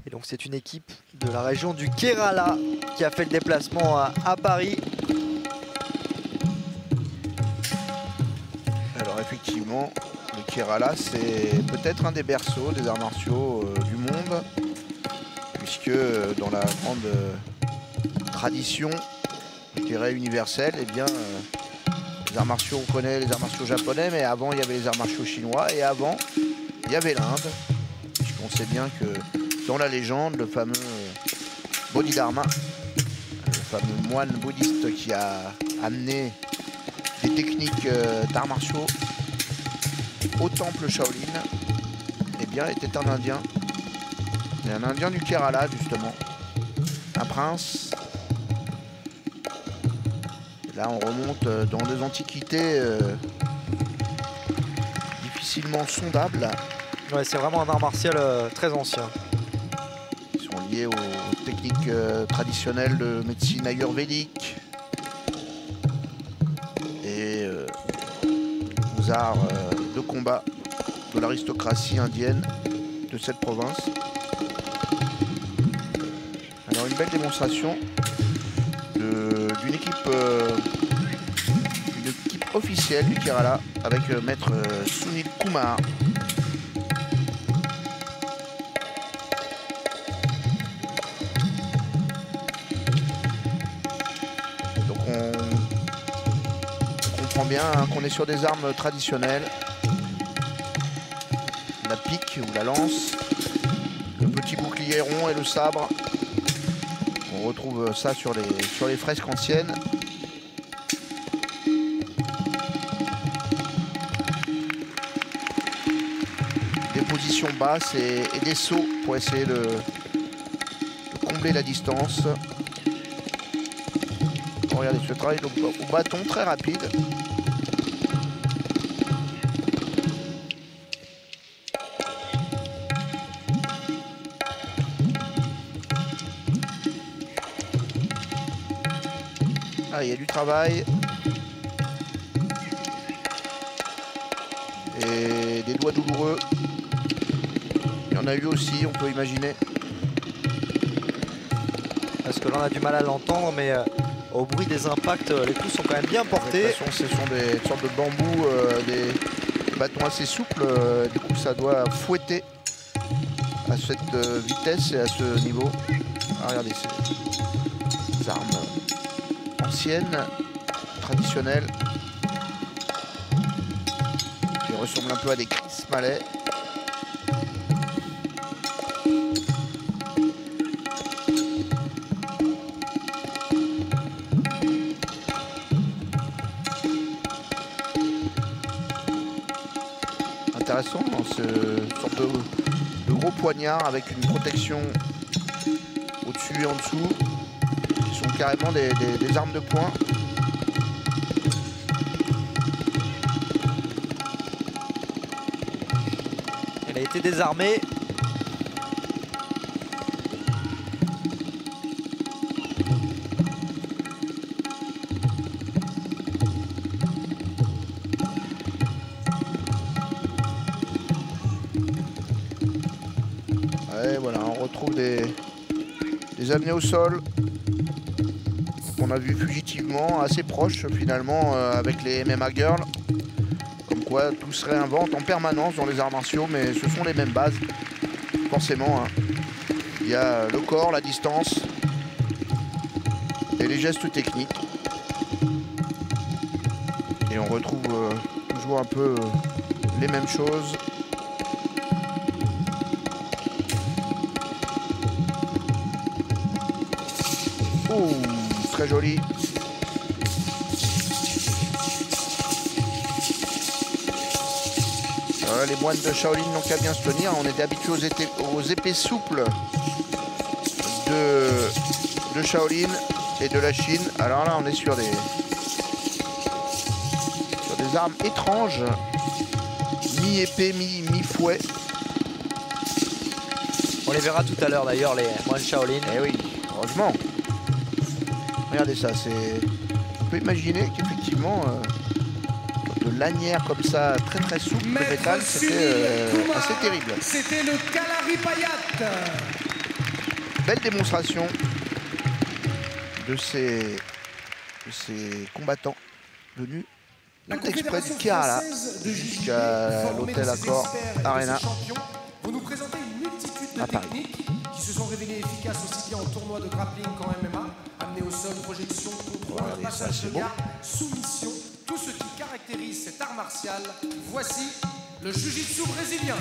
Et donc c'est une équipe de la région du Kerala qui a fait le déplacement à Paris. Alors effectivement, le Kerala, c'est peut-être un des berceaux des arts martiaux du monde, puisque dans la grande tradition, je dirais universelle, eh bien, les arts martiaux, on connaît les arts martiaux japonais, mais avant il y avait les arts martiaux chinois, et avant il y avait l'Inde, puisqu'on sait bien que dans la légende, le fameux Bodhidharma, le fameux moine bouddhiste qui a amené des techniques d'arts martiaux au temple Shaolin, eh bien, était un Indien. Et un Indien du Kerala, justement. Un prince. Et là, on remonte dans des antiquités difficilement sondables. Ouais, c'est vraiment un art martial très ancien. Ils sont liés aux techniques traditionnelles de médecine ayurvédique et aux arts de combat de l'aristocratie indienne de cette province. Alors une belle démonstration d'une équipe officielle du Kerala avec maître Sunil Kumar. Donc on comprend bien hein, qu'on est sur des armes traditionnelles. La pique ou la lance, le petit bouclier rond et le sabre. On retrouve ça sur les fresques anciennes. Des positions basses et des sauts pour essayer de combler la distance. Regardez ce travail au bâton très rapide. Ah, il y a du travail. Et des doigts douloureux. Il y en a eu aussi, on peut imaginer. Parce que là on a du mal à l'entendre, mais au bruit des impacts, les coups sont quand même bien portés. De toute façon, ce sont des sortes de bambous, des bâtons assez souples. Du coup, ça doit fouetter à cette vitesse et à ce niveau. Ah, regardez, ces armes anciennes, traditionnelles, qui ressemblent un peu à des Chris Malais. Intéressant dans ce sorte de gros poignard avec une protection au-dessus et en dessous qui sont carrément des armes de poing. Elle a été désarmée. Et voilà, on retrouve des amenés au sol qu'on a vu fugitivement, assez proches finalement avec les MMA Girls. Comme quoi tout se réinvente en permanence dans les arts martiaux, mais ce sont les mêmes bases, forcément. Hein. Il y a le corps, la distance et les gestes techniques. Et on retrouve toujours un peu les mêmes choses. Oh, très joli. Voilà, les moines de Shaolin n'ont qu'à bien se tenir. On était habitué aux épées souples de Shaolin et de la Chine. Alors là, on est sur des armes étranges, mi-épée, mi-fouet. On les verra tout à l'heure d'ailleurs, les moines Shaolin. Eh oui, heureusement. Regardez ça, on peut imaginer qu'effectivement, de lanières comme ça, très très souple de métal, c'était assez terrible. C'était le Kalaripayat. belle démonstration de ces combattants venus tout exprès du Kerala jusqu'à l'hôtel Accor Arena vous nous présentez une multitude de à Paris. techniques qui se sont révélées efficaces aussi bien en tournoi de grappling qu'en MMA, amener au sol, projection, contrôle, Regardez, ça, passage c'est de beau. garde, soumission, tout ce qui caractérise cet art martial. Voici le jiu-jitsu brésilien.